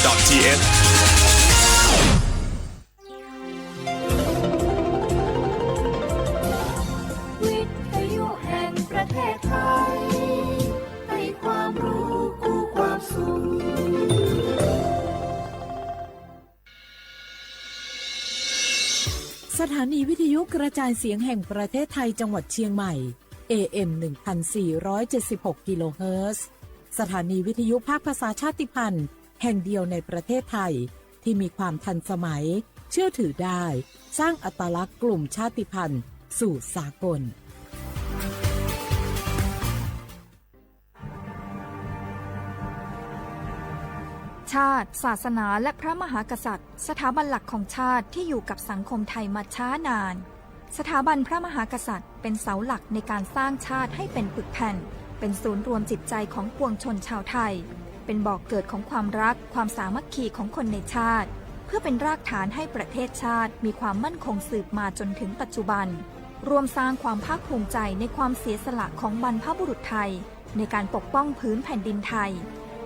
www.rti.co.th วิทยุแห่งประเทศไทยให้ความรู้คู่ความสุขสถานีวิทยุกระจายเสียงแห่งประเทศไทยจังหวัดเชียงใหม่ AM 1476 กิโลเฮิรตซ์สถานีวิทยุภาคภาษาชาติพันธุ์แห่งเดียวในประเทศไทยที่มีความทันสมัยเชื่อถือได้สร้างอัตลักษณ์กลุ่มชาติพันธุ์สู่สากลชาติศาสนาและพระมหากษัตริย์สถาบันหลักของชาติที่อยู่กับสังคมไทยมาช้านานสถาบันพระมหากษัตริย์เป็นเสาหลักในการสร้างชาติให้เป็นปึกแผ่นเป็นศูนย์รวมจิตใจของปวงชนชาวไทยเป็นบ่อกเกิดของความรักความสามัคคีของคนในชาติเพื่อเป็นรากฐานให้ประเทศชาติมีความมั่นคงสืบมาจนถึงปัจจุบันรวมสร้างความภาคภูมิใจในความเสียสละของบรรพบุรุษไทยในการปกป้องพื้นแผ่นดินไทย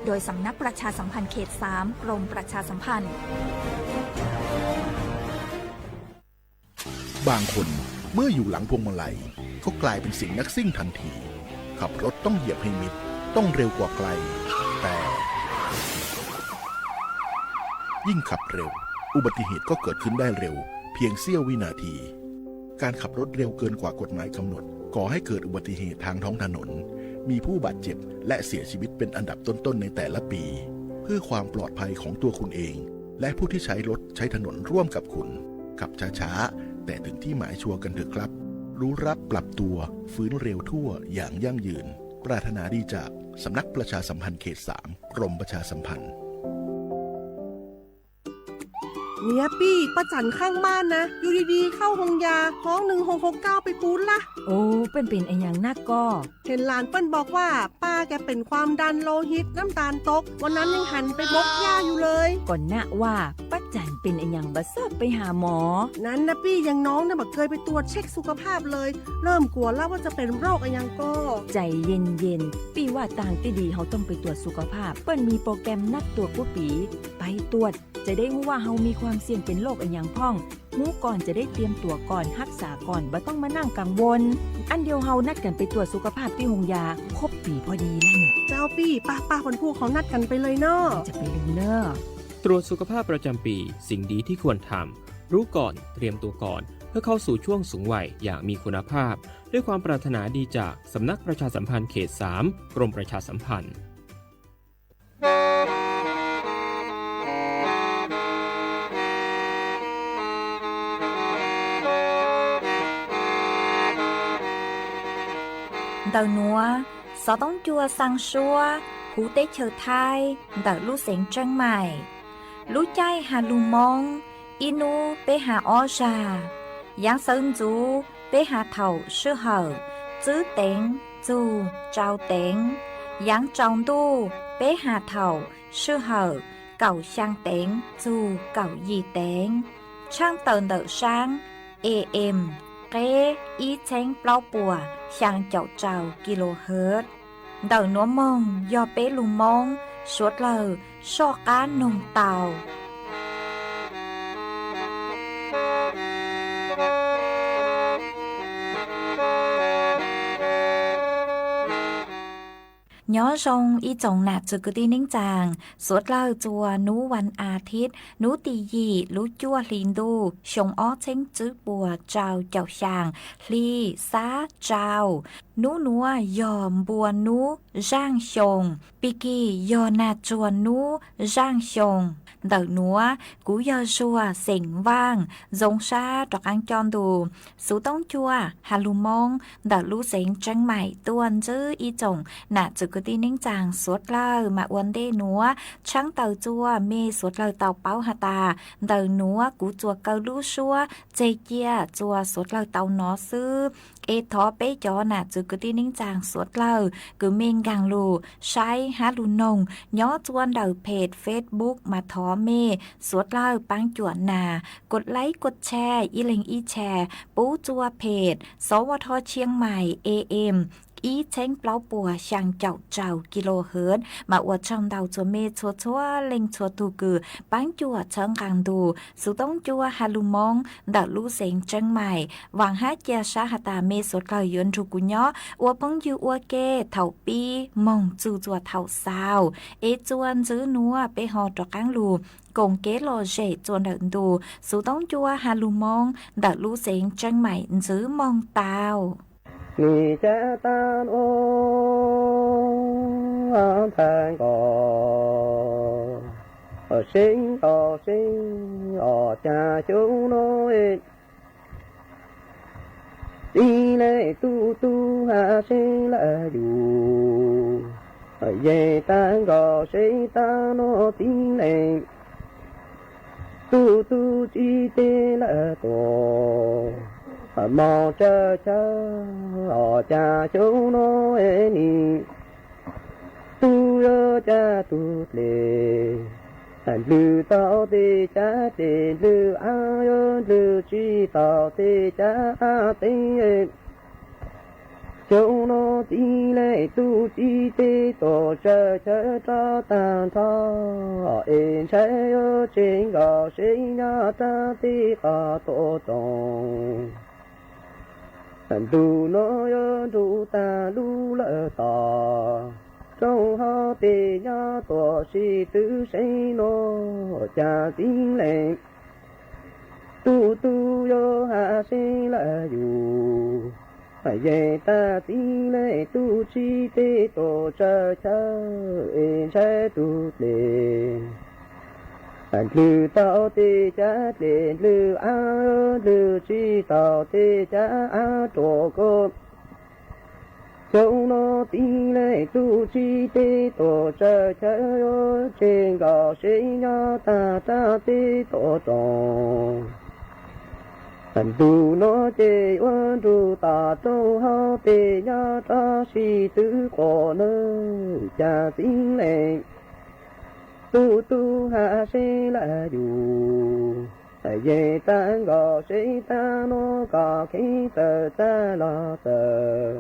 โดยสำนักประชาสัมพันธ์เขต 3 กรมประชาสัมพันธ์บางคนเมื่ออยู่หลังพวงมาลัยก็กลายเป็นสิ่งนักซิ่งทันทีขับรถต้องเหยียบให้มิดต้องเร็วกว่าไกลแต่ยิ่งขับเร็วอุบัติเหตุก็เกิดขึ้นได้เร็วเพียงเสี้ยววินาทีการขับรถเร็วเกินกว่ากฎหมายกำหนดก่อให้เกิดอุบัติเหตุทางท้องถนนมีผู้บาดเจ็บและเสียชีวิตเป็นอันดับต้นๆในแต่ละปีเพื่อความปลอดภัยของตัวคุณเองและผู้ที่ใช้รถใช้ถนนร่วมกับคุณขับช้าๆแต่ถึงที่หมายชัวร์กันเถอะครับรู้รัดปรับตัวฟื้นเร็วทั่วอย่างยั่งยืนปรารถนาดีจากสำนักประชาสัมพันธ์เขต 3 กรมประชาสัมพันธ์เนี่ยปี้ป้าจันข้างบ้านนะอยู่ดีๆเข้าห้องยาห้อง1669ไปปูนละโอ้เป็นไอ้อย่างนักก็เห็นหลานเปิ้นบอกว่าป้าแกเป็นความดันโลหิตน้ำตาลตกวันนั้นยังหันไปบกยาอยู่เลยก่อนหน้าว่าป้าจันเป็นไอ้อย่างบ่ทราบไปหาหมอนั้นนะปี้ยังน้องนะบ่เคยไปตรวจเช็คสุขภาพเลยเริ่มกลัวแล้วว่าจะเป็นโรคอะไรยังก็ใจเย็นๆปี้ว่าต่างที่ดีเฮาต้องไปตรวจสุขภาพเปิ้นมีโปรแกรมนัดตรวจผู้ปีไปตรวจจะได้รู้ว่าเฮามีความเสี่ยงเป็นโรคอะไรอย่างพ่องรู้ก่อนจะได้เตรียมตัวก่อนรักษาก่อนบ่ต้องมานั่งกังวลอันเดียวเฮานัดกันไปตรวจสุขภาพที่โรงยาครบปีพอดีแล้วเนี่ยเจ้าปี้ป้าคนพวกเขานัดกันไปเลยเนาะจะไปลืมเนาะตรวจสุขภาพประจำปีสิ่งดีที่ควรทำรู้ก่อนเตรียมตัวก่อนเพื่อเข้าสู่ช่วงสูงวัยอย่างมีคุณภาพด้วยความปรารถนาดีจากสำนักประชาสัมพันธ์เขต 3 กรมประชาสัมพันธ์Đầu núa, gió tông chua sang xua, hú tế chờ thai, đỡ lũ xén trăng mải. Lũ chay hà lù mong, inu bê hà o ra. Giáng sơn chú, bê hà thầu sư hở, chữ tên, chú, trao tên. Giáng trọng đu, bê hà thầu sư hở, cầu sang tên, chú, cầu gì tên. Trang tờn đỡ sáng, ê êm. Kế ý chén bao bùa sang chậu trào kHz đầu núa mông do bé lù mông suốt lờ so cá nồng tàu nhớ rong y chồng nạt cho cứ đi nính chàng suốt lơ chùa núวันอาทิตย์nú tì gì lú chua lìn đu sông ó chén chữ bùa trào chào chàng ly xá trào nú núa yòm bùa nú giang sông piki yò nạt chùa nú giang sông đợt núa cú yò chùa sỉnh vang giống xa trọc ăn tròn đù sú tông chua hà lù mông đợt lú sỉnh trăng mải tuôn chữ y chồng nạt cho cứ đi nính chàng suốt lơ mà uốn đê núa trắng tàu chua mê suốt lơ tàu báo hà tà đợt núa cú chùa câu lú xua chê chia chùa suốt lơ tàu nó sư ê thó bé chó nạt cho cứ đi nính chàng suốt lơ cứ mênh gàng lù sai há lù nồng nhó chuan đầuเพจ Facebook มาท้อเมสวดเล่าปังจวนนากดไลค์กดแชร์อีเล็งอีแชร์ปู้จัวเพจสวทเชียงใหม่ AM ý chén plau bùa sang chậu trào kHz mà ở trong đầu chùa mê chùa chùa linh chùa tu cử bán chùa chân càng đù sự tống chùa hà lù mong đạo lũ sen chân mày vàng hát chia sa hà tà mê sốt cờ yun ru cú nhó ở bóng dư ở kê thầu pi mong chù chùa thầu sao ế chuan giữ núa bê hò trọ cáng lù cùng kế lò rể chuan đợn đù sự tống chùa hà lù mong đạo lũ sen chân mày giữ mong tao ni cha tan ô an thành ở sinh ở cha chúng nói đi lệ tu ha sinh là dù ở về tan gò sinh ta nó tin lệ tu chi tê là tổ mò cha ở cha chú nó ni tu yo cha tu lệ lư tao tê cha tê lư a yo lư chi tao tê cha a tê chú nó ti lệ tu chi tê tổ cha cha tan tho en cha yo trên gò sinh nhà ta tê ta tổ tông tu nó yo tu ta lu lợ ta trong họ tê nhà tổ si tư sinh nó cha tin lệ tu yo ha sinh là dù phải về ta tin lệ tu chi tê tổ cha en cha tu lệ lư tao tê cha lệ lư a lư chi tao tê cha a tổ cô châu nó tí lệ tu chi tê tổ cha yo trên gò sinh nhà ta tê tổ tông tu nó chê oan tu ta châu ha tê nhà ta si tứ cổ nơi cha tín lệ tu ha se là dù về ta gò se ta nó cả khi ta là tờ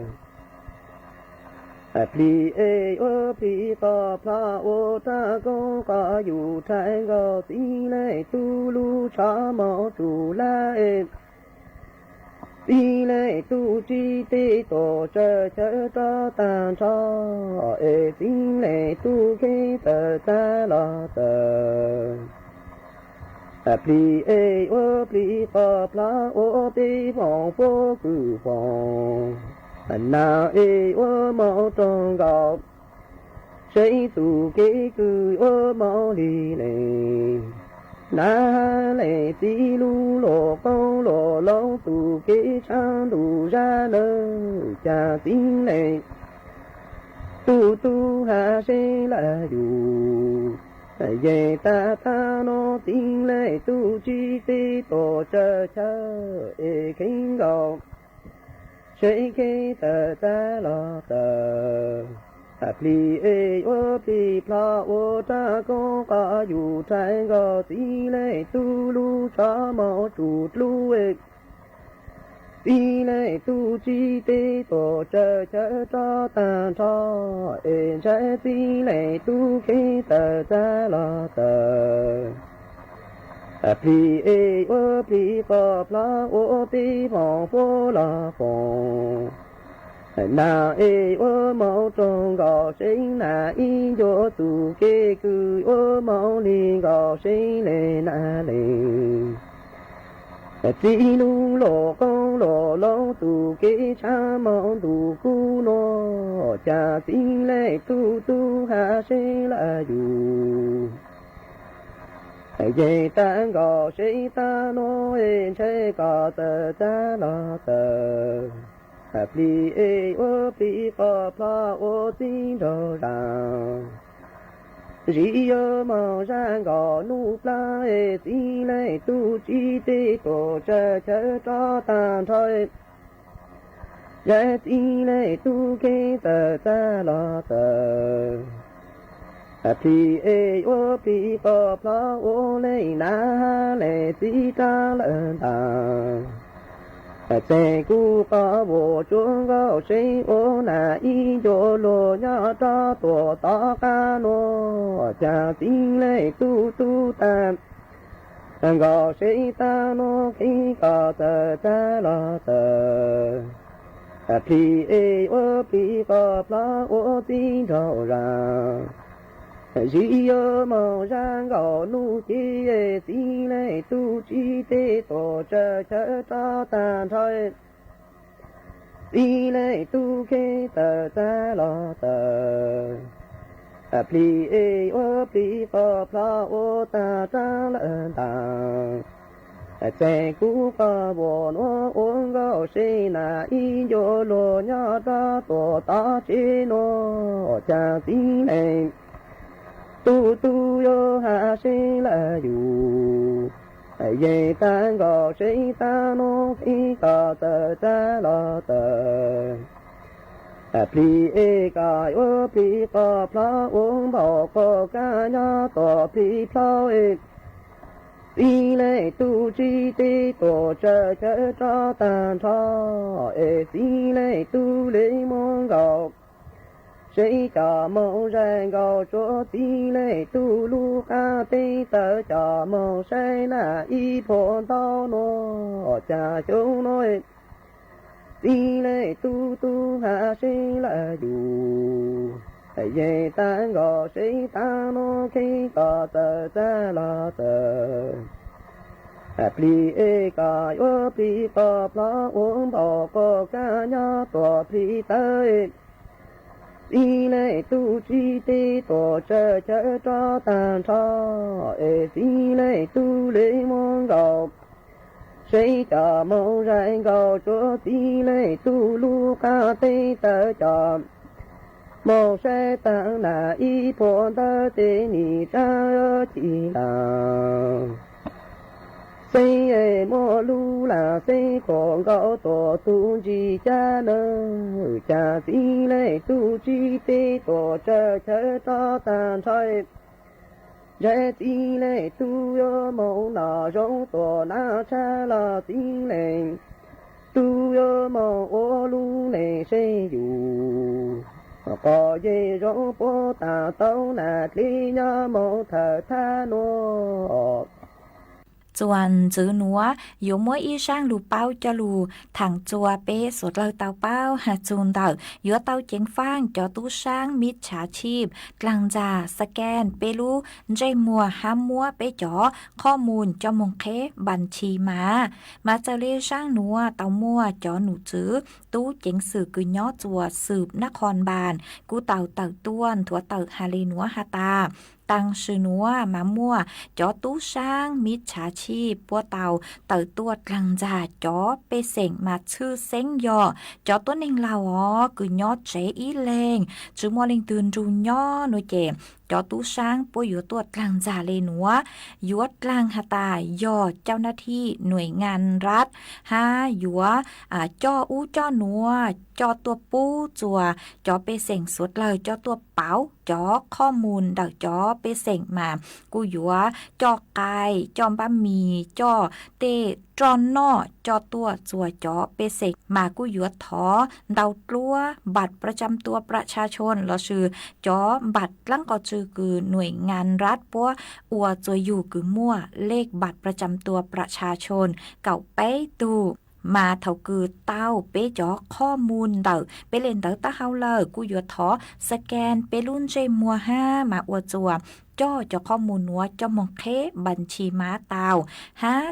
pli o pli ta pla o ta go ka yu tai go ti le tu lu cha mo tu la ti le tu chi te to cha ta tan cha ti le tu ke ta la ta pli o pli ta pla o ti phong pho ku phong na o mo trong gạo xây tu kế cư o mo li lệ na lệ ti lu lo con lo lo tu kế sang tu ra nơ cha tin lệ tu ha se là dù về ta nó tin lệ tu chi ti tổ cha kinh gạo xây kế ta la ta pli o pli pla o ta có cả yu tai go ti lệ tu lu cha mo chu lu ti lệ tu chi te tổ cha tan cha en cha ti lệ tu kế ta la pli o pli pa pla o ti phong pho la phong na o mo trong gò sinh na y yo tu kế cư o mo li gò sinh lệ na lệ ti lu lo con lo tu kế cha mo tu cu no cha ti lệ tu ha se la dù về ta gò sĩ ta nó en che cả ta la pli o pli pa pla o tin do ra ri yo mo sang gò nu pla ti lệ tu chi te tổ cha tan thôi ya ti lệ tu ke ta la pli o pli pa pla o le na le ti ta la ta 在古巴我中高谁我那一着罗呀扎多大干罗家进来嘟嘟单。高谁大罗给高的在了的，皮我皮个拉我的头上，只有梦然高路的进来都记得多这炸弹台，进来都给的在了的。皮我皮个拉我打仗了当，在古巴我诺我高谁那一着罗呀扎多大街诺家进来，嘟嘟哟哈谁来哟，也单高谁单诺皮个的在了的。皮个我皮个飘我跑个干呀多皮飘诶，地雷都记得多这个炸弹茶诶，地雷都雷蒙高，谁家某人高说地雷都路下对的家某谁那一碰到诺家兄诺诶。地雷嘟嘟哈谁来哟？也单个谁打诺给个的在拉的？皮个我皮个拉我跑个干呀多皮的，地雷嘟记得多这炸弹茶，地雷嘟雷蒙高。谁家某人高说地雷嘟噜嘎对的家，某谁当那一波的对你着急了，谁也莫路啦，谁广告多东西家呢？家地雷嘟记得多这炸弹菜。这地雷都有某那种多那车了地雷，都有某我路内谁有？个一种不打到那里呀某特他诺。Chuan chữ núa yếu mỗi y sang lù bao cho lù thằng chùa bê sốt lơ tàu bao hà chun tàu yếu tàu chén phang cho tú sang mít trả chip glang già scan bê lù dây mùa ham mua bê chóข้อมูล cho mong khế บัญชีมาจะเรียช่างนัวเตามัวจอหนูจื้อตู้เจ๋งสื่อกือย่อจัวสืบนครบาลกูเต่าต้วนถั่วเต่าฮาเลนัวฮาตาตังชื่อนัวมามั่วจอตู้ช่างมิจฉาชีพปัวเต่าตัวกลางจ่าจอเปเส่งมาชื่อเซ้งยอจอตัวเน่งลาวกือย่อเจอีเลงจื้อมัวลิงตื่นรูย่อหนูเจจอตู้ช่างปัวอยู่ตัวกลางจ่าเลนัวยวดกลางฮาตายอเจ้าหน้าที่หน่วยงานรัฐยัวจออู้จอหนัวจอตัวปู้จัวจอเปเส่งสุดเลยจอตัวเป๋าจอข้อมูลดักจอเปเส่งมากูยัวจอไก่จอมบะหมี่จอเตจอนนอจอตัวจัวจอเปเส่งมากูยัวถอเดาตัวบัตรประจำตัวประชาชนเราชื่อจอบัตรลังก็ชื่อคือหน่วยงานรัฐปัวอัวจัวอยู่คือมั่วเลขบัตรประจำตัวประชาชนเก่าเป้ตูมาเท่าคือเต้าเป๊จอข้อมูลเดาไปเล่นเดาตาเฮาเลยกูยัวถอสแกนเปรุ่นเจมัว5มาอวจัวจ่อจะข้อมูลนัวจะมองเคบัญชีม้าตาว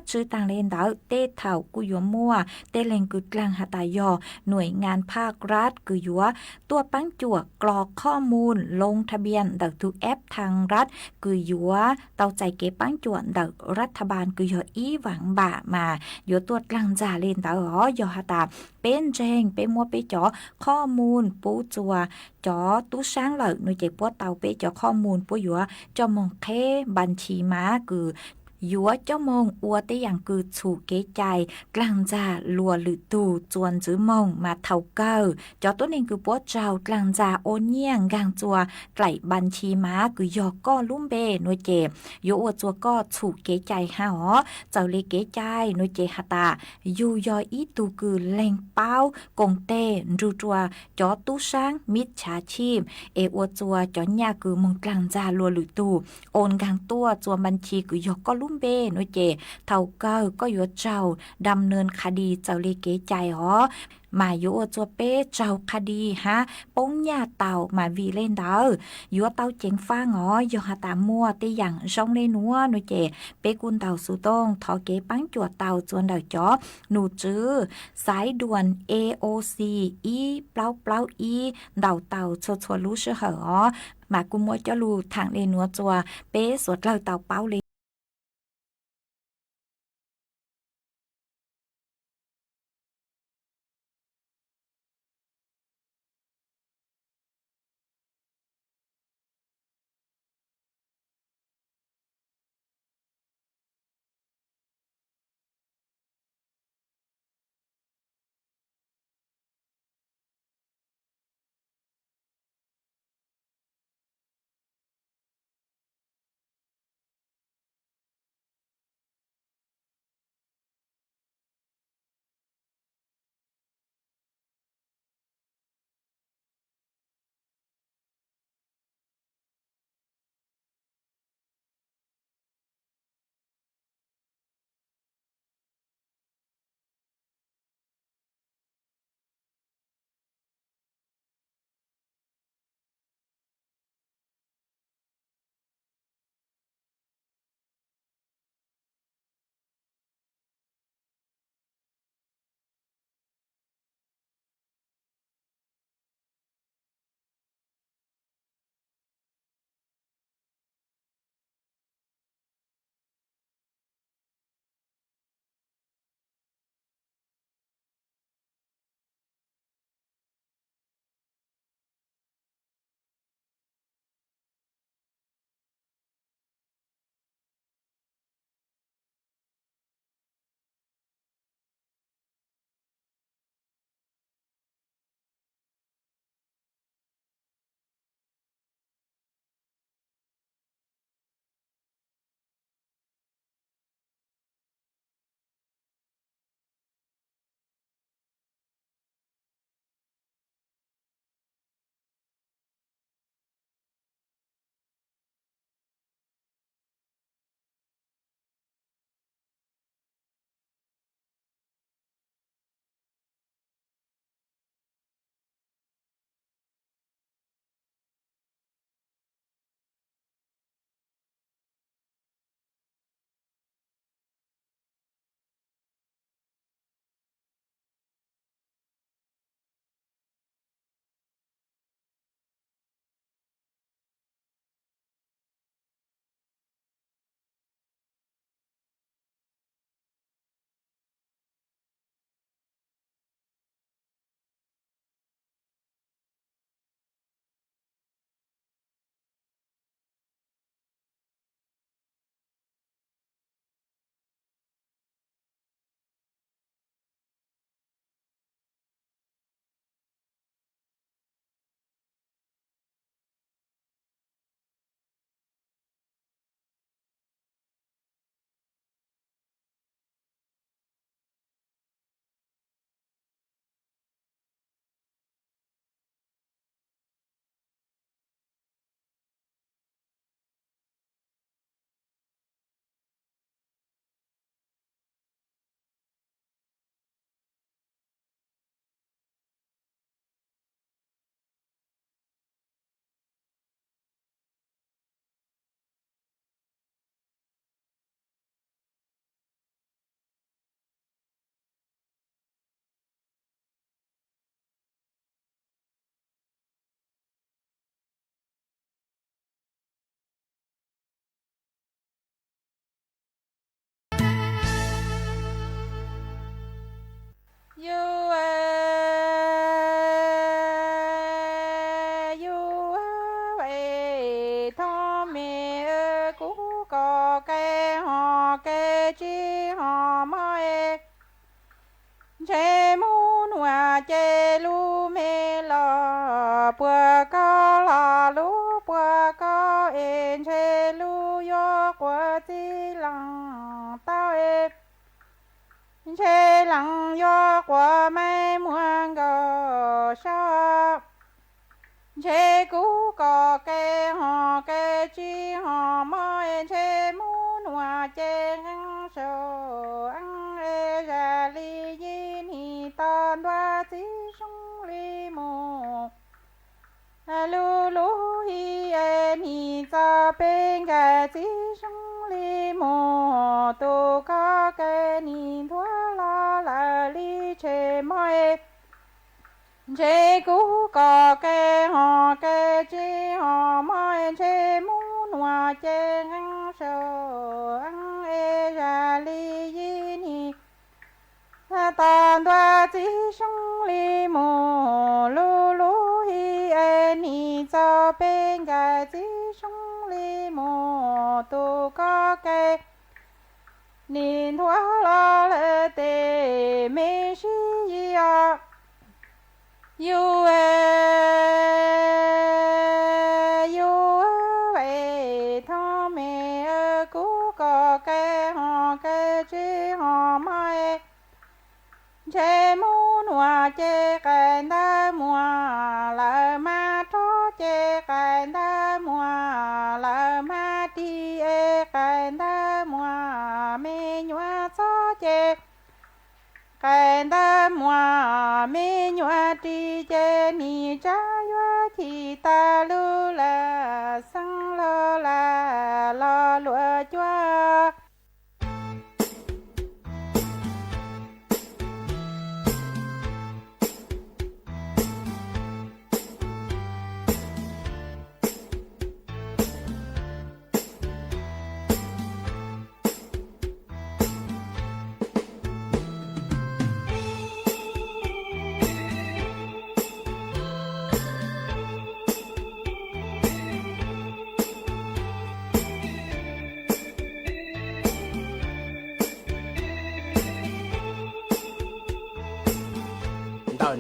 ชื่อต่างเล่นเดาเต้เท่ากูยัวมัวเต้เล่นกึดกลางหาตายอหน่วยงานภาครัฐกูยัวตัวปังจั่วกรอกข้อมูลลงทะเบียนเดาทุกแอปทางรัฐกูยัวเตาใจเก็บปังจั่วเดารัฐบาลกูยัวอีหวังบ่ามายัวตัวกลางจ่าเล่นเดายอหาตาเป็นแจงเป็นมัวไปจ่อข้อมูลปูจัวจ่อตู้ช้างเหล่าหน่วยเจ็บปัวเตาไปจ่อข้อมูลปูยัวจอมองเคบัญชีม้าคือ ยัวเจ้ามงอัวแต่อย่างคือฉูเกใจกลางจาลัวหรือตูจวนจื้อมงมาเท่าเก้าจอตัวนึงคือปัวเจ้ากลางจาโอเนียงกางจัวไกลบัญชีม้าคือยอกก้อลุ่มเบนวยเจยัวอัวจัวก็ฉูเกใจหาหอเจ้าเลเกใจนวยเจหตายูยออีตูคือแรงเป้ากงเต้รูจัวจอตู้ช้างมิดชาชีพเออัวจัวจอนยาคือมงกลางจาลัวหรือตูโอนกางตัวจัวบัญชีคือยอกก็ลุ่มเบนวยเจเท่าเก้าก็ยัวเจ้าดำเนินคดีเจ้าเลเกใจหอมาโยจัวเป้เจ้าคดีฮะป้งยาเต่ามาวีเล่นเดายัวเต่าเจงฟ้าหอยอหาตามัวตีอย่างช่องเลนัวหนูเจเป้กุนเต่าสูต้องทอเกปังจัวเต่าจวนเดาจ้อหนูจื้อสายด่วน AOC อีเปล่าเปล่าอีเดาเต่าชัวรู้เชื่อเหรอมากุมัวเจ้าลูทางเลนัวจัวเป้สวดเล่าเต่าเป้าเล chi lòng tao ép chế lòng yo của mấy muôn gò sao chế cú có cái họ cái chi họ mới chế muốn hòa chế ăn sầu ăn ê ra li yin hi tan đoa tí sung li mồ lu lu hi en hi za bên cái tí sung li mồ tu có cái ni thua la la li chế mới chế cú có cái họ cái chi họ mới chế muốn hòa chế ăn sầu ăn ê ra li yin hi tan đoa tí sung li mồ lu lu hi en hi cho bên cái tí sung li mồ tu có cái nín thua lo lệ tê mê shi ya you thọ mẹ cú có cái họ cái chi họ mai chế muốn hòa chế cái đa mùa là ma cho chế cái đa mùa là ma đi cái đa mùa mê nhua cho chế cái đa mùa mê nhua đi chế ni cha yua thì ta lu là sang lo là lo lúa chua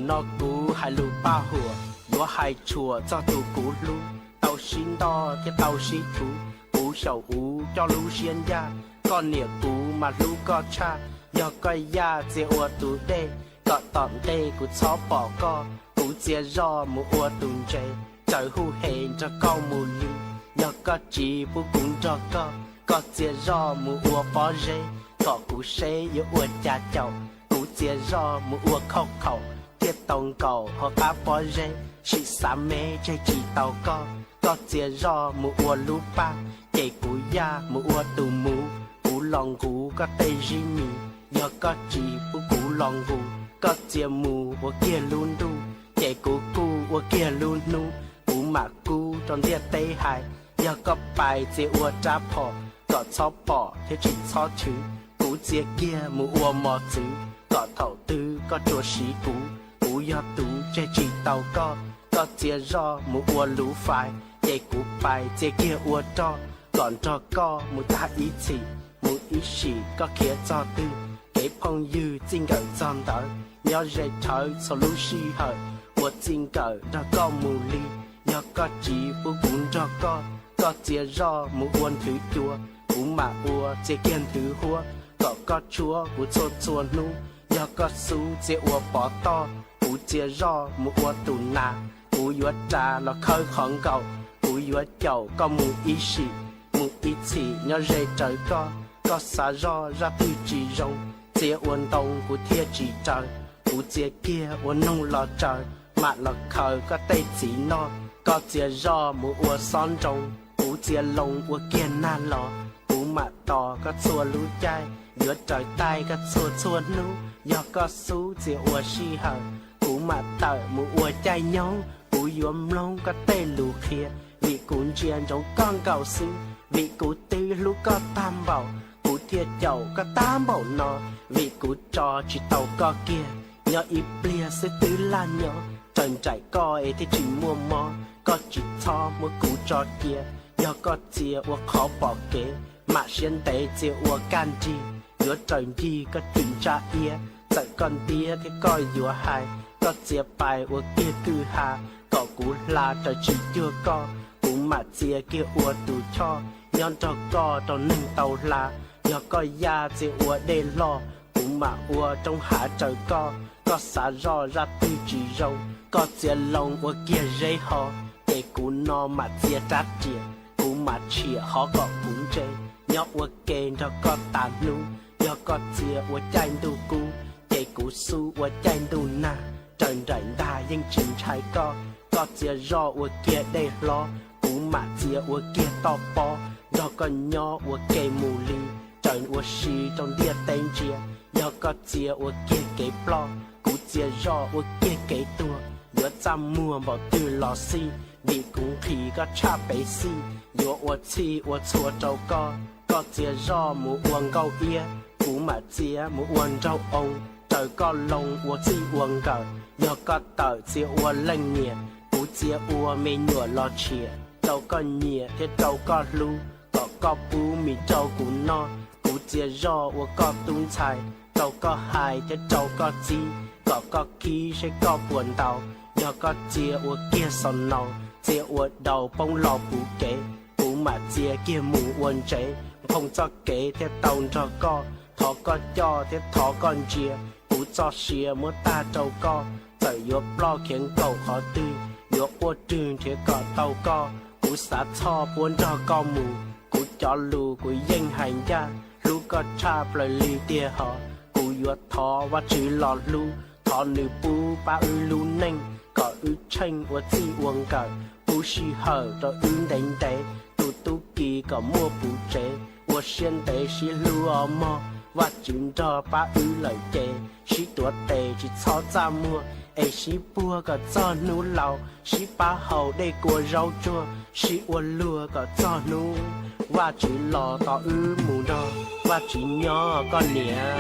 nó cú hai lũ ba hùa lúa hai chùa cho tụ cú lũ tàu xin đo cái tàu xí thú cú sầu ú cho lũ xiên ya con nịa cú mà lũ có cha do coi ya chế ua tụ đê có tỏm đê cú chó bỏ co cú chế do mu ua tùng chế trời hu hẹn cho con mù lì do có chỉ bu cũng cho có chế do mu ua bỏ rê có cú xế yêu ua cha chậu cú chế do mu ua khóc khẩu tiết tông cầu họ cá phó rê chị xa mê chơi chỉ tàu có chia do mù ua lũ ba chạy cú ya mù ua tù mù cú lòng cú có tây ri mì do có chỉ bu cú lòng cú có chia mù ua kia luôn đu chạy cú ua kia luôn nu cú mà cú trong tiết tây hải do có bài chia ua trả phò có chó bỏ thế chỉ chó chứ cú chia kia mù ua mò chứ có thầu tư có chùa sĩ cú cú ya tú chơi chỉ tàu có chia do mu ua lũ phải chạy cú bài chạy kia ua cho còn cho có mu ta ý chỉ mu ý chỉ có kia cho tư cái phong dư chính cờ tròn tới nhớ dây thở sau lũ xì hở ua chính cờ ra có mu ly nhớ có chỉ bu cũng cho có chia do mu uốn thứ chua cú mà ua chạy kiên thứ hua có chúa cú chua nu nhớ có su chạy ua bỏ to cú chia do mu ua tù na cú yuat trà là khơi khẩn cầu cú yuat chậu có mu ý sĩ mu ý chỉ nhớ dây trời có xả do ra từ chỉ rong chia uốn đông cú thiê chỉ trời cú chia kia uốn nông lò trời mà là khơi có tây chỉ no có chia do mu ua son trồng cú chia lông ua kia na lò cú mà to có xua lú chai yuat trời tay có xua nu do có su chia ua si hở cú mà tờ mu ua chai nhau cú yếm lông có tê lù kia vì cú chiên trong con cầu sư vì cú tư lú có tam bảo cú thiệt chậu có tam bảo nó vì cú trò chỉ tàu co kia nhớ ít bia sẽ tứ la nhớ trần trải coi thì chỉ mua mò có chỉ cho mua cú trò kia nhớ có chia ua khó bỏ kế mà xuyên tế chia ua can chi nhớ trần chi có tình cha ia sợ con tia thì coi dùa hai có chia bài ua kia cư hà có cú la trời chỉ chưa có cú mà chia kia ua tù cho nhon cho co cho nâng tàu là nhờ có ya chỉ ua để lo cũng mà ua trong hạ trời có xả rò ra tư chỉ rồng có chia lông ua kia dây họ để cú no mà chia trát chia cú mà chia họ có cũng chơi nhọ ua kê cho có tàn nu nhọ có chia ua chanh tu cú để cú su ua chanh tu na trần rảnh đa nhưng chừng trái có chia rò ua kia để lo cú mà chia ua kia to po do con nhỏ ua kê mù li trần ua xì trong địa tên chia do có chia ua kia kê plo cú chia rò ua kia kê tua nhớ chăm mua bảo từ lò xi vì cũng khi có cha bể xi nhớ ua chi ua chua trâu có chia rò mù uống câu ia cú mà chia mù uống trâu ông trời có lông ua chi uống cờ nhớ có tờ chia ua lanh nhẹ cú chia ua mê nhựa lo chia trâu có nhẹ thế trâu có lu có bú mì trâu cú no cú chia rò ua có tung chai trâu có hai thế trâu có chi có khí sẽ có buồn tàu nhớ có chia ua kia son nâu chia ua đầu bông lò bú kế cú mà chia kia mù uốn chế không cho kế thế tàu cho có cho thế thọ con chia cú cho xìa mua ta trâu co tới yếu lo khiến cầu khó tư yếu ua trường thế có tàu cú sát cho buồn cho co mù cú cho lù cú danh hành ra lù có cha lời li tia họ cú yếu thọ và chữ lò lù thọ nữ bú ba lù nênh có tranh và chi uống cờ bú xì hở cho đánh tế tu kỳ có mua bú chế và xuyên tế xì lù ở mò và chứng cho ba lời chế xì tuột tế chỉ cho ra mua xì bua có cho nú lầu xì ba hầu đây của rau chua xì uốn lùa có cho nú và chỉ lò tỏ mù đó và chỉ nhỏ con nè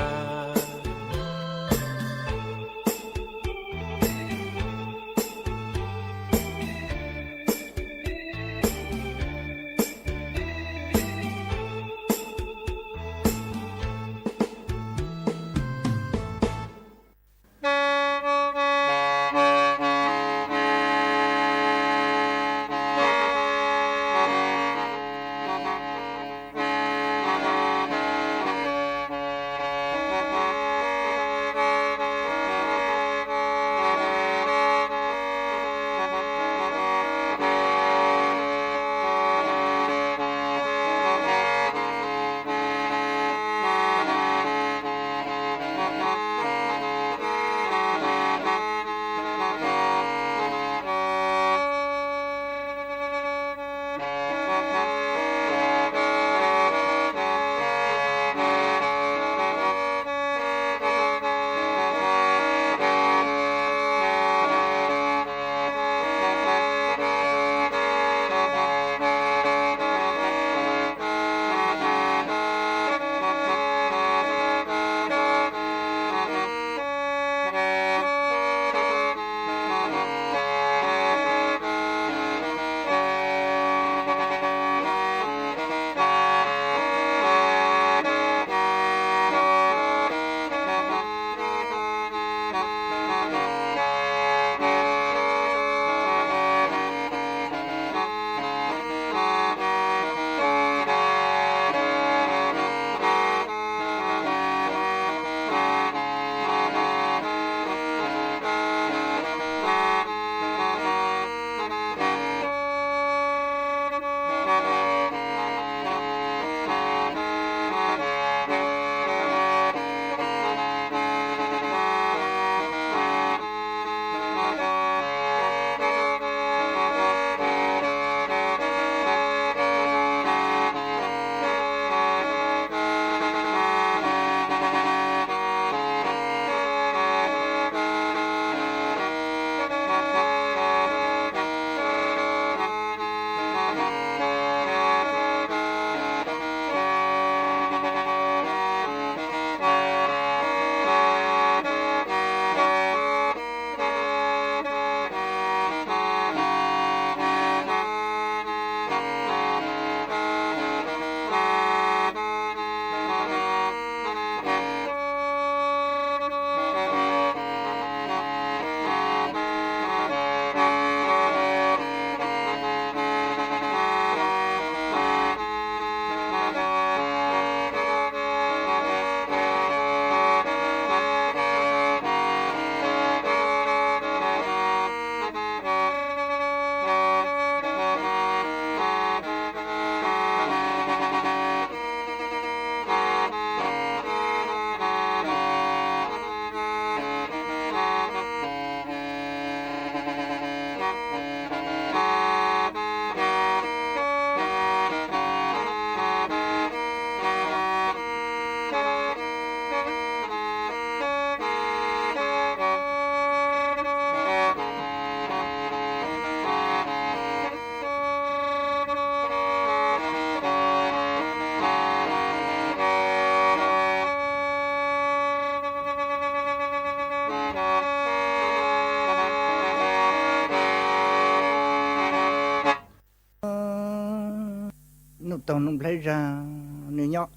plei ra nửa nhọ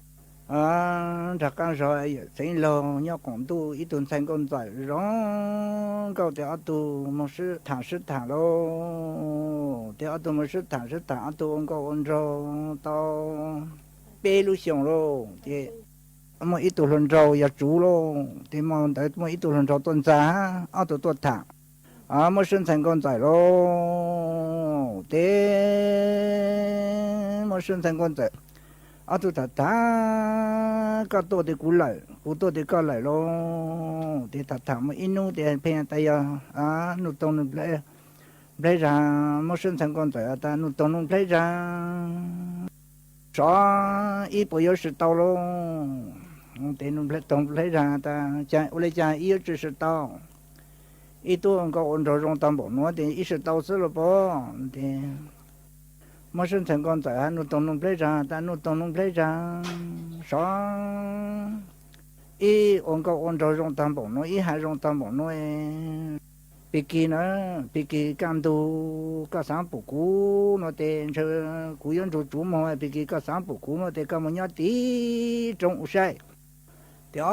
chắc càng rồi sinh lo nhọ còn tu ít tuần thành con giải rong câu thì tu một sự thả lo thì tu một sự thả tu ông câu ông rồi tao bê lu xiong lo thì mà ít tu lần rồi ya chú lo thì mà tại mà ít tu lần rồi tuần giá tu tuần thả mà sinh thành con giải lo thế mà sinh thành con giải tu thả các tôi thì cú lại thì có lại lo thì thả mà inu thì pen tay nụ tông nụ plei ra mà sinh thành con giải ta nụ tông nụ plei ra sao ít bây giờ sự tao lo thì nụ tông plei ra ta cha ule cha ít chỉ sự tao ít tu có ổn rồi trong tâm bộ nó thì ít sự tao sự lo bỏ thì mà sinh thành con giải nụ tông nụ plei ra ta nụ tông nụ plei ra sao ít có ổn rồi trong tâm bộ nó ít hai trong tâm bộ nó bị kỳ cam tu các sáng bổ cú nó tên cho cú yên chú mà bị kỳ các sáng bổ cú nó tên các món nhát tí trong sai đó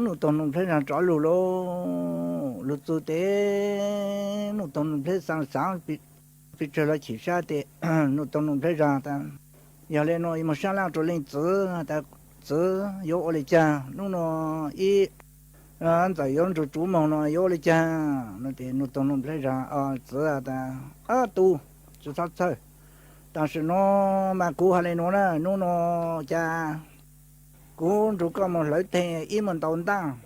nụ tông nụ thấy rằng rõ lù lù tu tế nụ tông nụ thấy sáng bị trở lại chỉ ra thì nụ tông nụ thấy rằng ta giờ lên nó mà sáng lang trở lên chữ ta chữ yếu ở đây cha nó ít tại yon chú mong nó yếu lên cha nó thì nụ tông nụ thấy rằng chữ ta tu chữ sát thôi但是nó mà cú hay nó nè nó cha cú chú có một lợi thế ý mình tồn tăng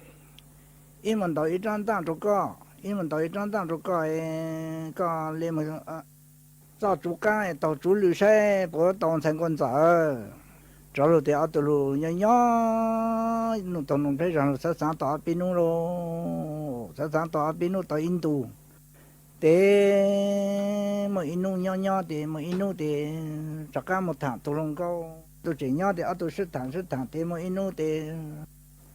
ý mình tồn ý trang tăng chú có ý mình tồn ý trang tăng chú có lên mà cho chú cái tàu chú lưu xe của tàu thành con dở cho lúc thì ở từ lúc nhỏ nó tàu nó thấy rằng sẽ sáng tàu bên nó rồi sẽ sáng tàu bên nó tàu Indo thế mà Indo nhỏ thì mà Indo thì chắc cả một tháng tàu lông câu tôi chỉ nhỏ thì ở tôi sức thẳng thì mà Indo thì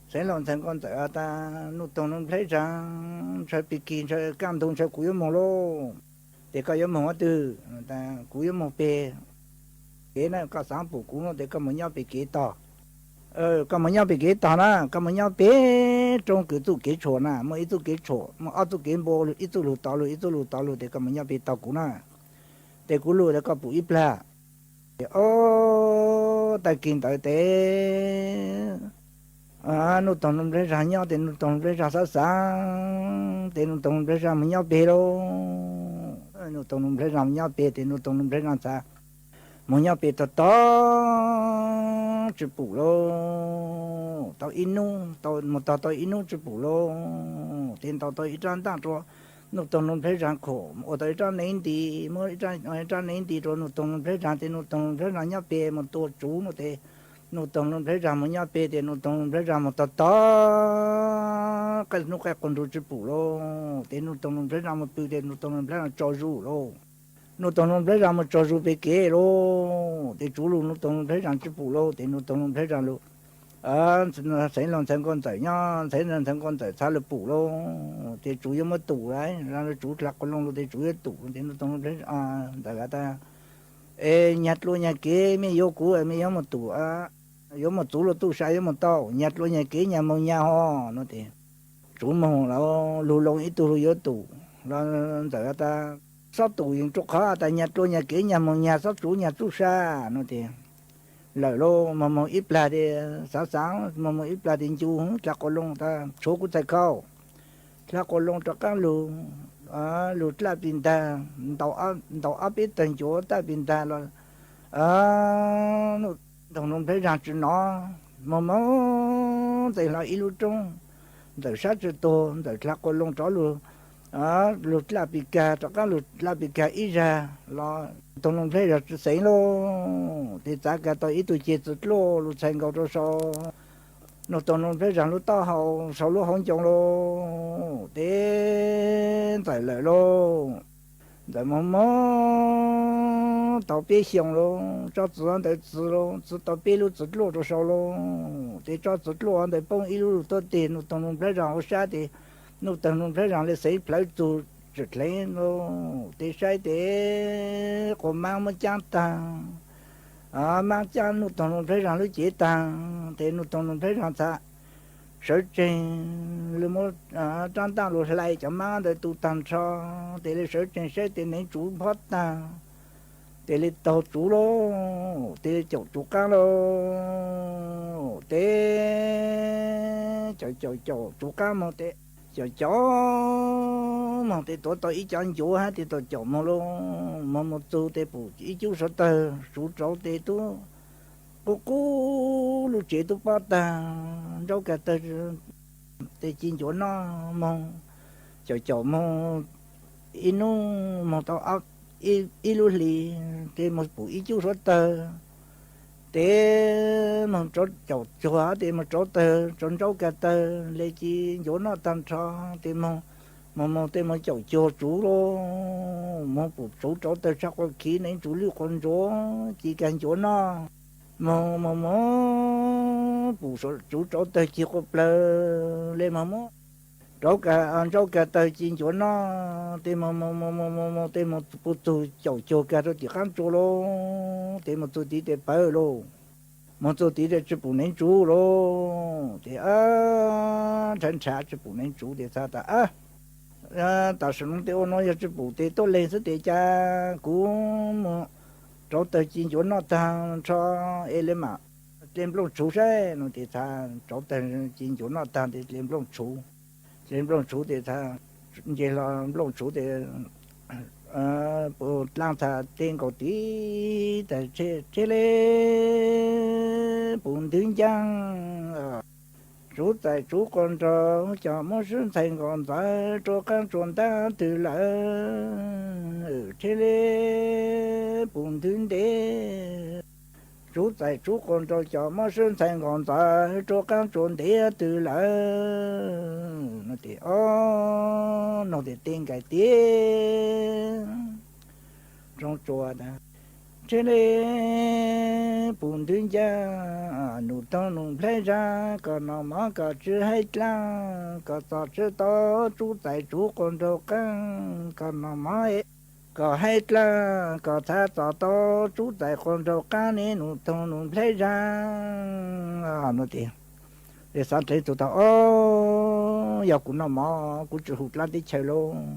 sẽ làm thành con dở ta nó tàu nó thấy rằng sẽ bị kín sẽ cảm động sẽ cúi mông lô để có giống một từ ta cúi một bề cái này có sáng phủ cú nó để có một nhau bị kế to có một nhau bị kế to na có một nhau bề trong cái tu kế chỗ na mà ít tu kế chỗ mà ở tu kế bò ít tu lù tao lù để có một nhau bị tao cú na để cú lù để có bụi pla ta kinh tới thế nó tông nó lấy ra nhau thì nó tông lấy ra sáng thì nó tông lấy ra một nhau bề đâu nó tông lấy ra một nhau bề thì nó tông lấy ra sao một nhau bề to chụp bù lô tao inu tao một tao inu chụp bù lô tiền tao ít trang tăng rồi nó tông nó lấy ra khổ một tao ít trang nén thì mới ít trang nén thì rồi nó tông nó lấy ra thì nó tông lấy ra nhau bề một tổ chú nó thế nó tông nó lấy ra một nhau bề thì nó tông lấy ra một to cái nó cái con đồ chụp bù lô thì nó tông nó lấy ra một bự thì nó tông nó lấy ra cho rú lô nó tông nó lấy ra một cho rú bề kế lô thì chú lô nó tông nó lấy ra chụp bù lô thì nó tông nó lấy ra lô nó sẽ làm thành con仔nhá sẽ làm thành con仔xả lục bù lô thì chú yếu mất tủ đấy ra nó chú lạc con lông thì chú yếu tủ thì nó tông nó lấy đại cả ta nhặt luôn nhà kế mới yếu cũ mới yếu một tủ yếu một tủ là tủ sai yếu một tàu nhặt luôn nhà kế nhà mông nhà ho nó thì chú mông là lù lông ít tủ yếu tủ là đại cả ta sắp tủ những chỗ khó ta nhặt luôn nhà kế nhà mông nhà sắp chủ nhà chú xa nó thì lời lô mà ít là thì sáng mà ít là thì chú chắc có lông ta số của thầy cao chắc có lông cho các lù lù là bình ta tàu áp ít thành chỗ ta bình ta là nó đồng đồng thấy rằng chuyện nó mà thì là ít lúc trong từ sát từ to từ chắc có lông cho lù lù là bị cả cho các lù là bị cả ít ra là tông long thấy là xảy lô thì giá cả tôi ít tôi chia chút lô lù thành cầu cho sao nó tông long thấy rằng lúc tao hậu sau lúc không chồng lô thế tại lại lô tại mà tao biết xong lô cho tự ăn để tự lô tự tao biết lúc tự lô cho sao lô thì cho tự lô ăn để bông ít lúc tôi tiền nó tông long thấy rằng sao thì nó tông long thấy rằng là xảy phải tu trực lấy nó thì sai thế còn mang một trang ta mang cha nụ tông nụ thấy rằng lúc chế tăng thế nụ tông nụ thấy rằng ta sở trình lưu một trang tăng lụt lại cho mang để tu tăng cho thế là sở trình sẽ thế nên chủ phát tăng thế là tàu chủ lô thế là chủ cá lô thế chủ cá mà thế chó mà thế tôi ít chọn chủ ha thì tôi chọn mà luôn mà một tu thế phụ ít chú sợ tờ chủ trâu thế tu cô lúc chế tu bắt ta đâu cả tờ thế chín chỗ nó mong chó mà inu mà tao ác ilu li thế một phụ ít chú sợ tờ thế mà cho thế mà cho tờ chọn đâu cả tờ lấy chi chỗ nó tan cho thế mà thế mà cho chủ luôn mà phụ chủ cho tờ sao có khí nên chủ lưu con chó chỉ cần chỗ nó mà phụ chủ cho tờ chỉ có plơ lên mà cho cả tờ chín chỗ nó thế mà phụ cho cả rồi chỉ khám chỗ luôn thế mà tôi đi để bảo luôn mà tôi đi để chụp nên chủ luôn thế chân trả chụp nên chủ để sao ta ta sử dụng thế nó giờ chụp thế tôi lên sẽ để cha cũng mà cho tờ chín chỗ nó thằng cho em mà lên lông chủ sẽ nó thì thằng cho tờ chín chỗ nó thằng thì lên lông chủ thì thằng vậy là lông chủ thì bộ lang thà tên cổ tí tại chế lê bùn tiếng giang chú tại chú con cho mỗi sinh thành còn tại cho các chuẩn ta từ lại chế lê bùn tiếng đế chú tại chú con cho mỗi sinh thành còn tại cho các chuẩn đế từ lại nó thì tên cái tiếng trong chùa đó trên đây bùn tiếng cha nụ tông nụ plei ra còn nó mà cả chữ hay la cả tao chữ to chú tại chú con đâu căng còn nó mà cả hay la cả tha tao to chú tại con đâu căng nên nụ tông nụ plei ra nó thì để sáng thấy tụi tao giờ cũng nó mò cũng chỉ hụt lá tí chơi luôn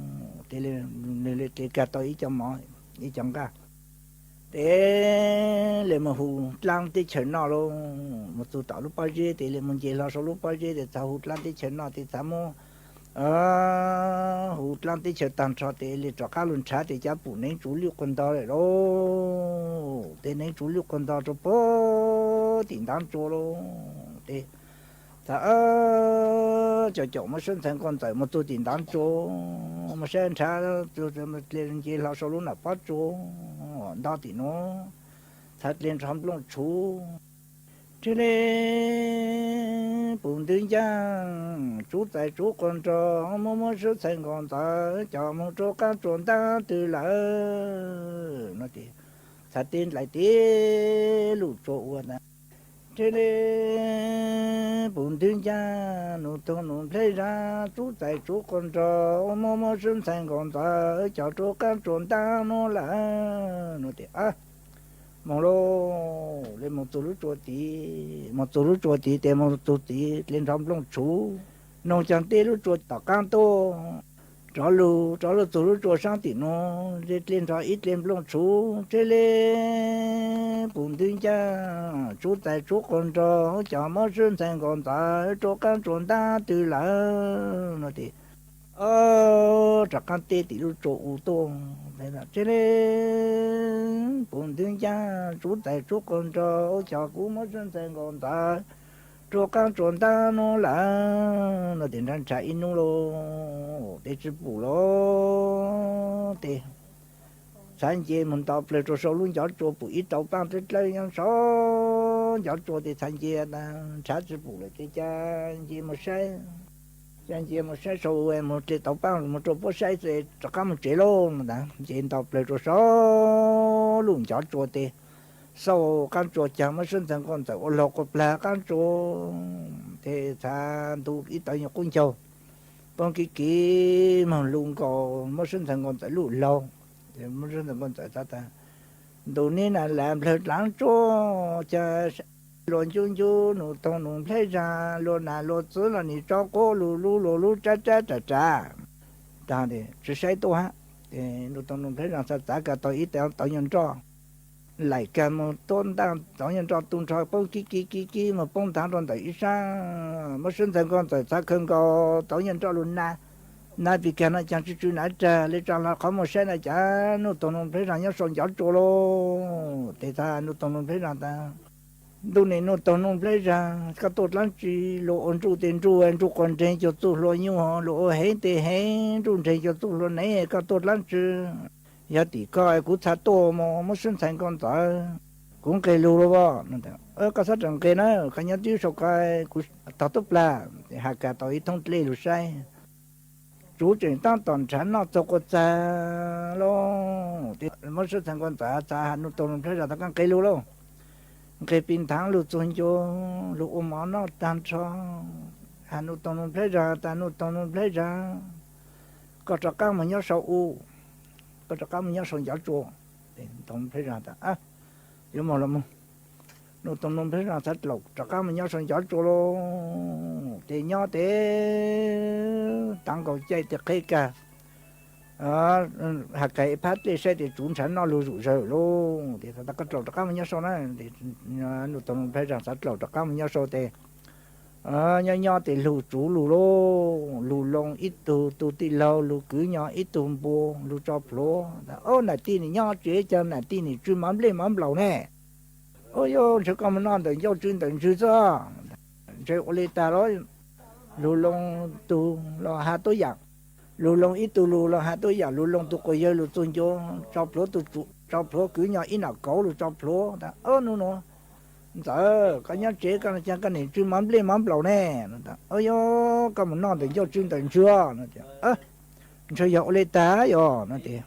thì lên cả tôi ý cho mò ý chẳng cả để lên mà hụt lá tí chơi nó luôn một tụi tao lúc bao giờ thì lên mình chỉ lo số lúc bao giờ để tao hụt lá tí chơi nó thì tao mua hụt lá tí chơi tàn cho thì lên cho cá luôn trả thì cha phụ nên chủ lực con tao rồi đó thì nên chủ lực con tao cho bố tiền đáng cho luôn thì cho mà sinh thành con tại một tôi tiền đáng cho mà sinh ra cho mà lên chỉ là số lúc nào bắt cho đó thì nó thật lên trong lòng chú cho nên bùn tiếng giang chú tại chú con cho mà sinh thành con tại cho một chỗ các chuẩn ta từ lại nó thì thật tin lại tiếng lụt chỗ nè thế nên bùn tiếng cha nụ tông nụ thấy ra chú tại chú con trò mò sinh thành con ta cho chú các chuẩn ta nó là nó thì mong lô lên một tổ lúc chùa tí để một tổ tí lên trong lòng chú nông chẳng tê lúc chùa tao cam tô cho lu tổ lúc chùa sang tí nó lên cho ít lên lòng chú thế lên bùn tiếng cha chú tại chú con trò cho mất sinh thành con ta cho các chuẩn ta từ lại nó thì chắc căn tê tí lúc chùa u tô thế là thế lên bùn tiếng cha chú tại chú con trò cho cú mất sinh thành con ta cho các chuẩn ta nó là nó tiền ra chạy nó lo để chụp bù lo thì sáng chế mình tập lại cho số luôn cho bù ít tàu ban tới lấy nhau số cho thì sáng chế là trả chụp bù lại cái cha chế một sai số em một chế tàu ban một chỗ bó sai thì cho các một chế luôn đã chế tập lại cho số luôn cho thì sau căn chỗ chẳng mà sinh thành con tại ô lộc là căn chỗ thì thà tu ít tại nhà con châu bằng cái mà luôn có mà sinh thành con tại lũ lâu thì mà sinh thành con tại ta đồ này là làm thật lắng cho luôn chung chung nụ tông nụ thấy ra luôn là luôn chứ là nị cho cô lù cha ta thì chỉ sai tôi ha thì nụ tông nụ thấy ra sao cả tôi ít tao nhận cho lại cả một tôn đang tao nhận cho tung cho bông kí mà bông thang trong tại sao mà sinh thành con tại sao không có tao nhận cho luôn na vì cái nó chẳng chú nãy giờ lấy cho là có một xe này chả nụ tông nụ thấy ra nhớ son gió trôi lô thì ta nụ tông nụ thấy ra ta đồ này nó tao nó lấy ra cái tốt lắm chỉ lộ ổn trụ tiền trụ anh trụ còn trên cho trụ lộ nhiều họ lộ hết thì hết trụ trên cho trụ lộ này cái tốt lắm chứ giờ thì coi cũng thà to mà sinh thành con trai cũng cây lúa đó cái sát trồng cây nó cái nhát chứ sau cái cũng tao tốt là hạt cả tao ít thông lệ rồi sai chủ trình tăng toàn sản nó cho con cha lo thì mới sinh thành con trai cha nó tao nó thấy ra cái cây lúa luôn cái pin tháng lụt xuống cho lụt ôm máu nó tan cho hà nội tông lấy ra ta nội tông lấy ra có cho các mình nhớ sâu u có cho các mình nhớ sâu giáo chùa để tông lấy ra ta yếu mà làm nội tông lấy ra thật lộc cho các mình nhớ sâu giáo chùa luôn thì nhớ thế tăng cầu chạy thì cây cả hạt cây phát đi xe thì chúng sản nó lưu rủ rồi luôn thì ta có trâu tất cả mình nhớ số này thì nụ tông thấy rằng sát trâu tất cả mình nhớ số thì nhỏ thì lưu chủ lưu lô lưu long ít tu tì lâu lưu cứ nhỏ ít tu bùa lưu cho plo này tí này nhỏ chế cho này tí này chuyên mắm lên mắm lẩu nè ôi yo chứ còn mình nói từ yo chuyên từ chứ sao chơi ô lê ta đó lưu long tu lo hai tối giặc lù lông ít tu lù là hai tôi giả lù lông tu coi giờ lù tuân cho plo tu cho plo cứ nhỏ ít nào có lù cho plo ta nó giờ cái nhát chế cái này cái này chuyên mắm lên mắm lẩu nè ơi yo cái mình nói thì cho chuyên tận chưa nó chơi dạo lên tá yo nó thì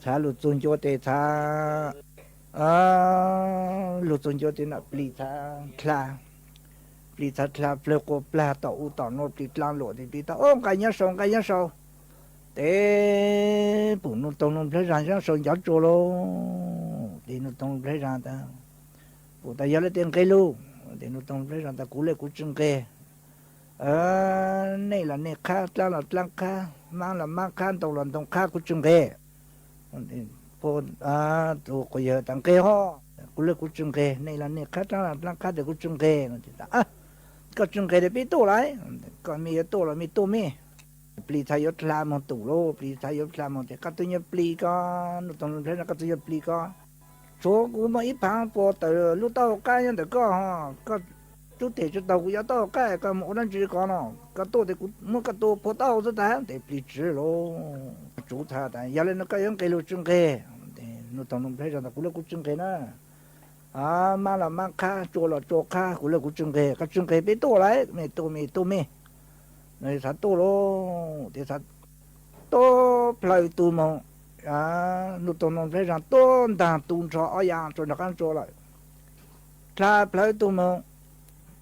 xa lù tuân cho thì xa lù tuân cho thì nó bị xa kla bị xa kla plo cô pla tàu nó bị lan lộ thì bị ta cái nhát sâu thế bụng nó tông nó lấy ra cho sôi gió trôi luôn thì nó tông lấy ra ta bụng ta giờ lấy tiền cây luôn thì nó tông lấy ra ta cú lấy cú trứng cây này là này cá là cá mang là mang cá tàu là tàu cá cú trứng cây thì bố tụ coi giờ tăng cây ho cú lấy cú trứng cây này là này cá là cá để cú trứng cây thì ta cái trứng cây để bị tổ lại còn mi tổ là mi tổ mi pli thay yết làm một tủ lô pli thay yết làm một cái tôi nhớ pli có nó tông thấy là cái tôi nhớ pli có số của mấy ít tháng po từ lúc tao cái nhân được có chút tiền chút tàu của tao cái một lần chỉ có nó cái tôi thì cũng mua cái tôi po tao rất là để pli chỉ lô chủ thà tại giờ lên nó cái cái lô trứng kê nó tông thấy là cũng là cũng trứng kê nữa mà là mang cá chua là chua cá cũng là cũng trứng kê cái trứng kê bị tổ lại mày tổ này sát tổ lô thì sát tổ plei tu mong nụ tông nông thấy rằng tổ đàn tu cho ở nhà cho nó ăn cho lại là plei tu mong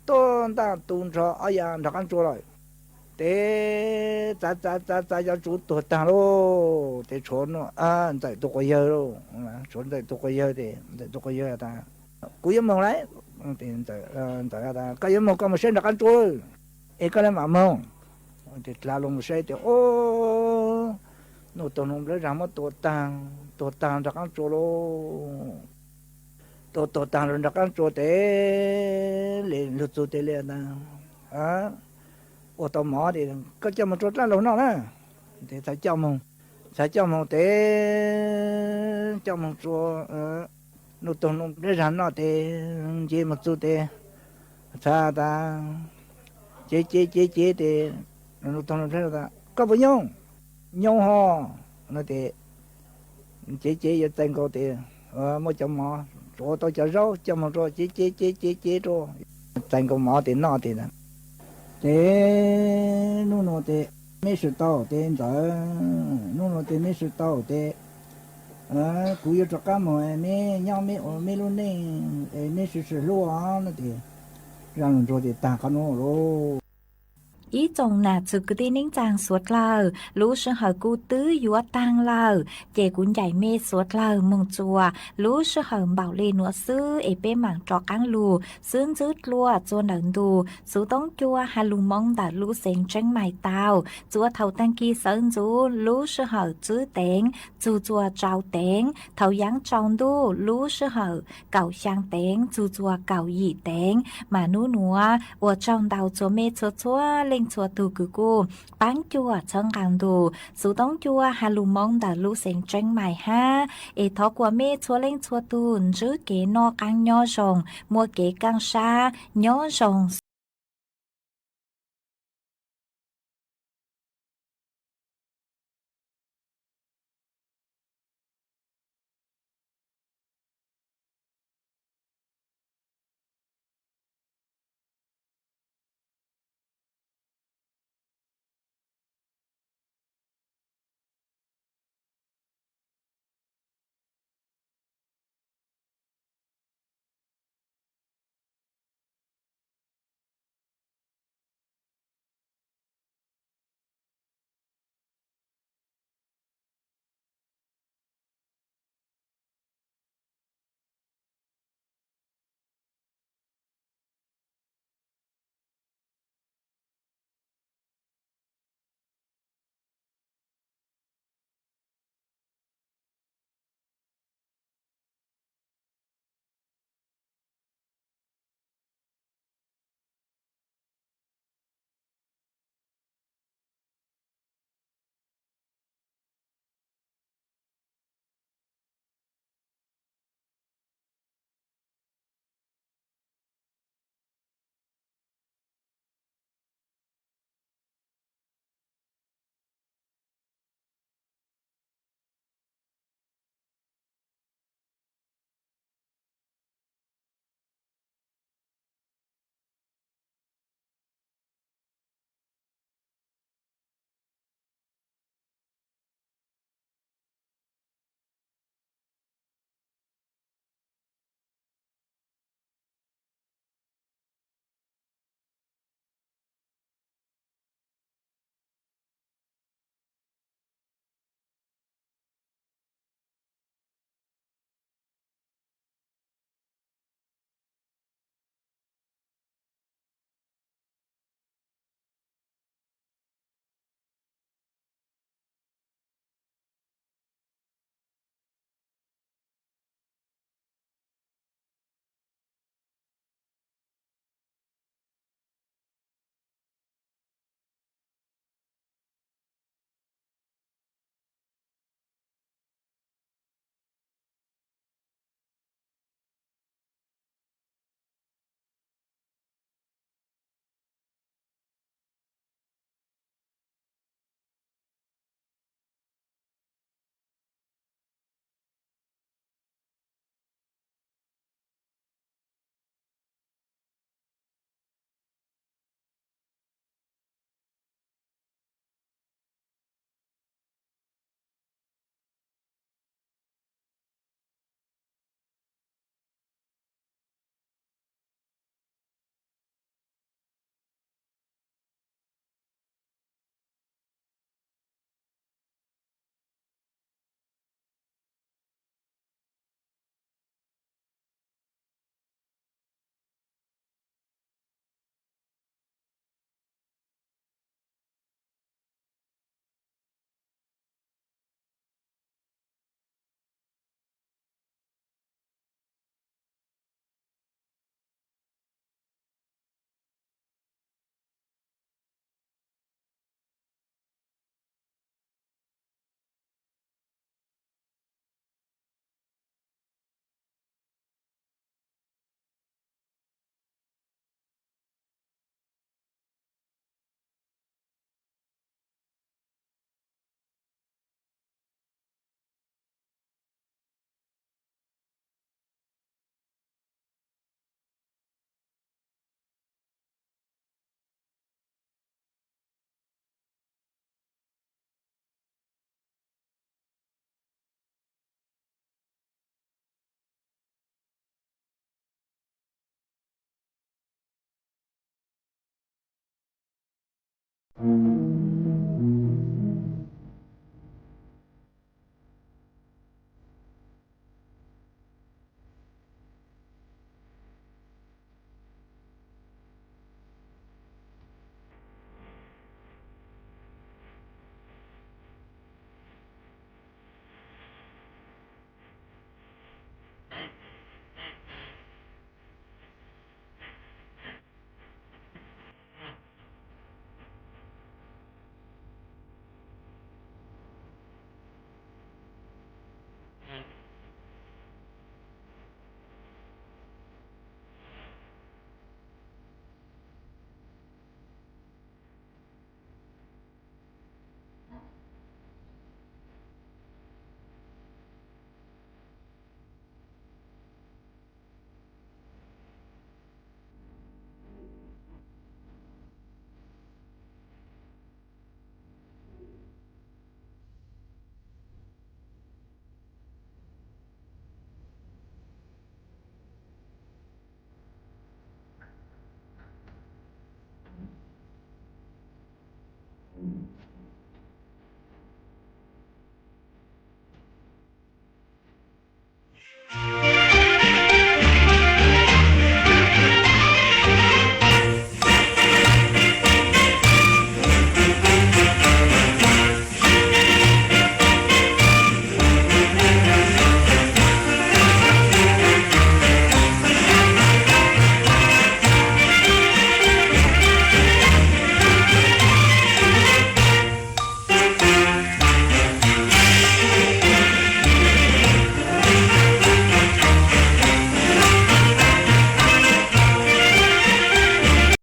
tổ đàn tu cho ở nhà nó ăn cho lại thế ta cho chủ tổ đàn lô thế chốn nó tại tổ coi giờ lô chốn tại tổ coi giờ thì tại tổ coi giờ ta cú yếm mong đấy thì tại ta cái yếm mong có một sen nó ăn cho cái này mà mong thì là lồng xe thì nó tao nông lấy ra một tổ tàng đặc ăn chỗ lô tổ tàng rồi đặc ăn chỗ thế liền lụt chỗ thế liền ô tô mỏ thì có cho một chỗ là lồng nào nè thì phải cho mông thế cho một chỗ nó tao nông lấy ra nó thì chỉ một chỗ thế sao ta chế thì nó tông thấy là có bao nhiêu nhau ho nó thì chế giờ tên cô thì một chồng mỏ rồi tôi cho rau cho một rồi chế rồi tên cô mỏ thì nó thì thế nó thì mấy sự tao thì giờ nó thì mấy sự tao thì cú yêu cho cá mồi mấy luôn này mấy sự lúa nó thì rằng rồi thì ta có nó rồi ý chồng nà chữ cứ tin nín chàng suốt lờ lũ sư hở cu tứ dúa tang lờ chè cuốn dạy mê suốt lờ mừng chùa lũ sư hở bảo lê nụa sư ế bê mảng trọ cáng lù sướng dứt lùa chua nẩn đù sú tông chua hà lù mong đã lũ xanh tranh mài tàu chúa thầu tăng kỳ sơn chú lũ sư hở chữ tên chú chùa trao tên thầu giáng trong đu lũ sư hở cầu sang tên chú chùa cầu dị tên mà nú nùa ở trong đầu chúa mê chúa chúa lên chúa từ cử cô bán chua chân càng đồ sú tông chua hà lù mong đã lũ xanh tranh mài ha ế thó của mê chúa lên chúa tùn giữ kế no càng nhỏ rồng mua kế càng xa nhỏ rồng Thank you.